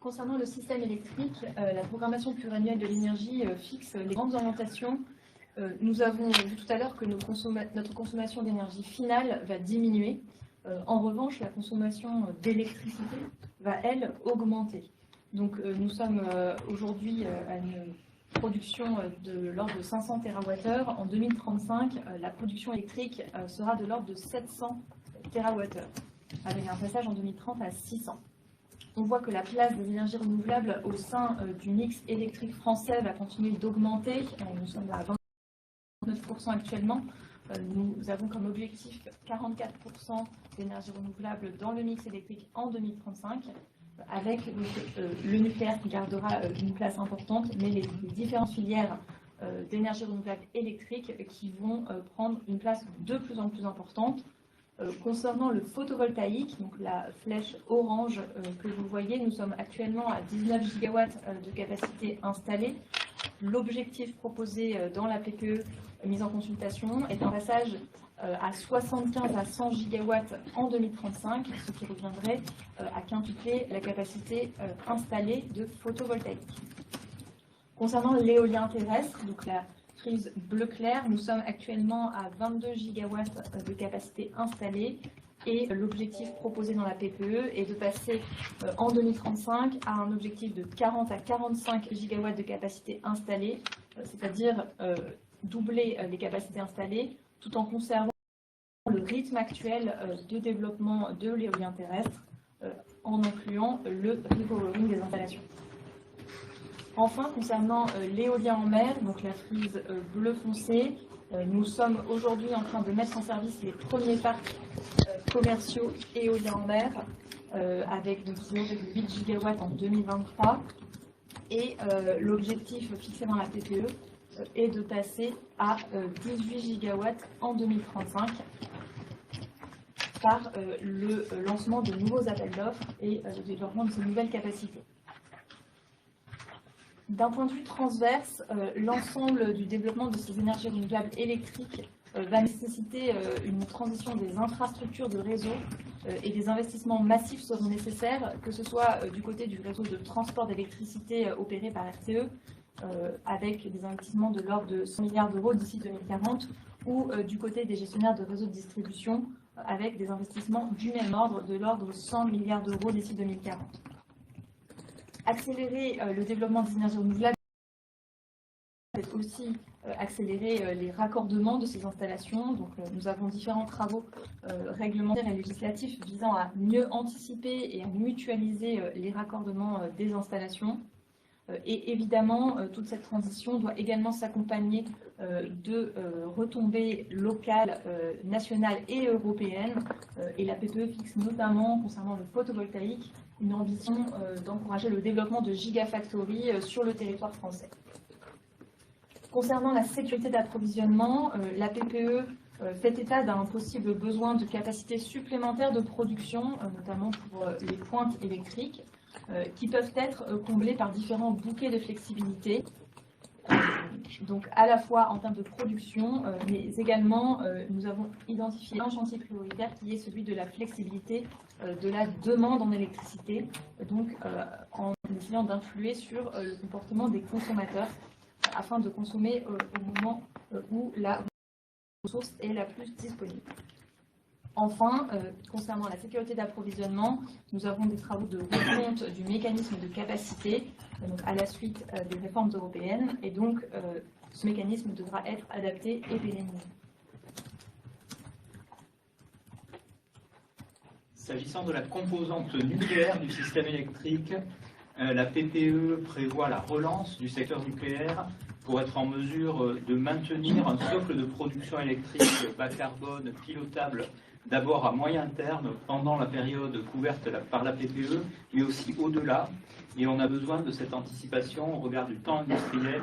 Concernant le système électrique, la programmation pluriannuelle de l'énergie fixe les grandes orientations. Nous avons vu tout à l'heure que notre consommation d'énergie finale va diminuer. En revanche, la consommation d'électricité va, elle, augmenter. Donc nous sommes aujourd'hui à une production de l'ordre de 500 TWh. En 2035, la production électrique sera de l'ordre de 700 TWh, avec un passage en 2030 à 600. On voit que la place des énergies renouvelables au sein du mix électrique français va continuer d'augmenter. Nous sommes à 29% actuellement. Nous avons comme objectif 44% d'énergie renouvelable dans le mix électrique en 2035, avec le nucléaire qui gardera une place importante, mais les différentes filières d'énergie renouvelable électrique qui vont prendre une place de plus en plus importante. Concernant le photovoltaïque, donc la flèche orange que vous voyez, nous sommes actuellement à 19 gigawatts de capacité installée. L'objectif proposé dans la PPE mise en consultation est un passage à 75 à 100 gigawatts en 2035, ce qui reviendrait à quintupler la capacité installée de photovoltaïque. Concernant l'éolien terrestre, donc la frise bleu clair, nous sommes actuellement à 22 gigawatts de capacité installée et l'objectif proposé dans la PPE est de passer en 2035 à un objectif de 40 à 45 gigawatts de capacité installée, c'est-à-dire doubler les capacités installées tout en conservant le rythme actuel de développement de l'éolien terrestre en incluant le repowering des installations. Enfin, concernant l'éolien en mer, donc la frise bleu foncé, nous sommes aujourd'hui en train de mettre en service les premiers parcs commerciaux éoliens en mer avec 0,8 gigawatts en 2023 et l'objectif fixé dans la PPE est de passer à 18 gigawatts en 2035 par le lancement de nouveaux appels d'offres et le développement de ces nouvelles capacités. D'un point de vue transverse, l'ensemble du développement de ces énergies renouvelables électriques va nécessiter une transition des infrastructures de réseau et des investissements massifs seront nécessaires, que ce soit du côté du réseau de transport d'électricité opéré par RTE, avec des investissements de l'ordre de 100 milliards d'euros d'ici 2040, ou du côté des gestionnaires de réseaux de distribution, avec des investissements du même ordre, de l'ordre de 100 milliards d'euros d'ici 2040. Accélérer le développement des énergies renouvelables, c'est aussi accélérer les raccordements de ces installations. Donc, nous avons différents travaux réglementaires et législatifs visant à mieux anticiper et à mutualiser les raccordements des installations. Et évidemment, toute cette transition doit également s'accompagner de retombées locales, nationales et européennes. Et la PPE fixe notamment, concernant le photovoltaïque, une ambition d'encourager le développement de gigafactories sur le territoire français. Concernant la sécurité d'approvisionnement, la PPE fait état d'un possible besoin de capacités supplémentaires de production, notamment pour les pointes électriques, qui peuvent être comblées par différents bouquets de flexibilité, donc à la fois en termes de production, mais également nous avons identifié un chantier prioritaire qui est celui de la flexibilité de la demande en électricité, donc en essayant d'influer sur le comportement des consommateurs afin de consommer au moment où la ressource est la plus disponible. Enfin, concernant la sécurité d'approvisionnement, nous avons des travaux de refonte du mécanisme de capacité donc à la suite des réformes européennes, et donc ce mécanisme devra être adapté et pérennisé. S'agissant de la composante nucléaire du système électrique, la PPE prévoit la relance du secteur nucléaire pour être en mesure de maintenir un socle de production électrique bas carbone pilotable d'abord à moyen terme pendant la période couverte par la PPE, mais aussi au-delà. Et on a besoin de cette anticipation au regard du temps industriel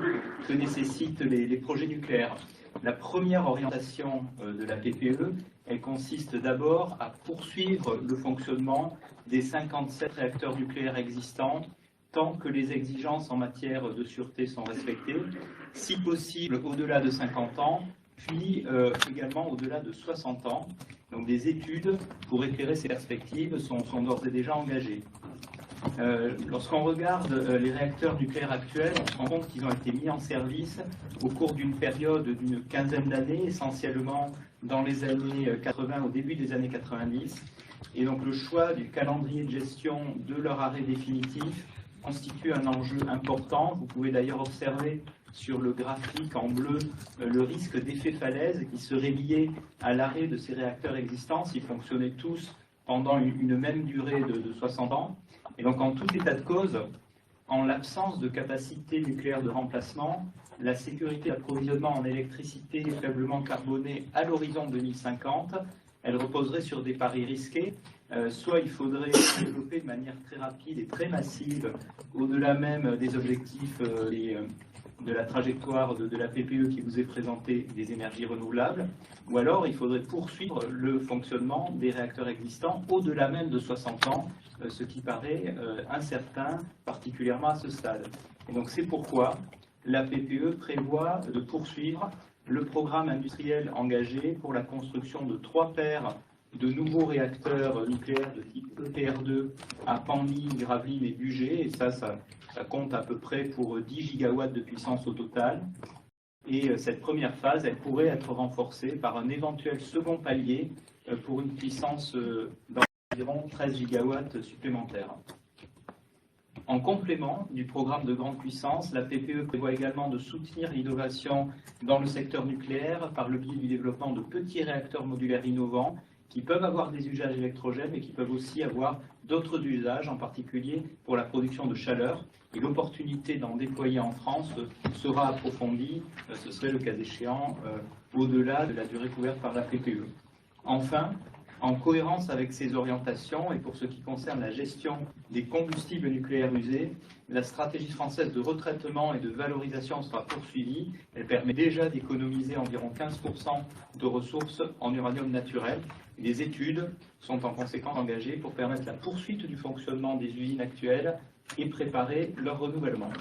que nécessitent les projets nucléaires. La première orientation de la PPE, elle consiste d'abord à poursuivre le fonctionnement des 57 réacteurs nucléaires existants tant que les exigences en matière de sûreté sont respectées, si possible au-delà de 50 ans, puis également au-delà de 60 ans. Donc des études pour éclairer ces perspectives sont d'ores et déjà engagées. Lorsqu'on regarde les réacteurs nucléaires actuels, on se rend compte qu'ils ont été mis en service au cours d'une période d'une quinzaine d'années, essentiellement dans les années 80, au début des années 90. Et donc le choix du calendrier de gestion de leur arrêt définitif constitue un enjeu important. Vous pouvez d'ailleurs observer sur le graphique en bleu le risque d'effet falaise qui serait lié à l'arrêt de ces réacteurs existants s'ils fonctionnaient tous pendant une même durée de 60 ans. Et donc en tout état de cause, en l'absence de capacité nucléaire de remplacement, la sécurité d'approvisionnement en électricité faiblement carbonée à l'horizon 2050, elle reposerait sur des paris risqués. Soit il faudrait développer de manière très rapide et très massive, au-delà même des objectifs de la trajectoire de la PPE qui vous est présentée, des énergies renouvelables, ou alors il faudrait poursuivre le fonctionnement des réacteurs existants au-delà même de 60 ans, ce qui paraît incertain, particulièrement à ce stade. Et donc c'est pourquoi la PPE prévoit de poursuivre le programme industriel engagé pour la construction de 3 paires de nouveaux réacteurs nucléaires de type EPR2 à Penly, Gravelines et Bugey, et ça compte à peu près pour 10 gigawatts de puissance au total. Et cette première phase, elle pourrait être renforcée par un éventuel second palier pour une puissance d'environ 13 gigawatts supplémentaires. En complément du programme de grande puissance, la PPE prévoit également de soutenir l'innovation dans le secteur nucléaire par le biais du développement de petits réacteurs modulaires innovants qui peuvent avoir des usages électrogènes, mais qui peuvent aussi avoir d'autres usages, en particulier pour la production de chaleur. Et l'opportunité d'en déployer en France sera approfondie, ce serait le cas échéant, au-delà de la durée couverte par la PPE. Enfin, en cohérence avec ces orientations, et pour ce qui concerne la gestion des combustibles nucléaires usés, la stratégie française de retraitement et de valorisation sera poursuivie. Elle permet déjà d'économiser environ 15% de ressources en uranium naturel. Des études sont en conséquence engagées pour permettre la poursuite du fonctionnement des usines actuelles et préparer leur renouvellement.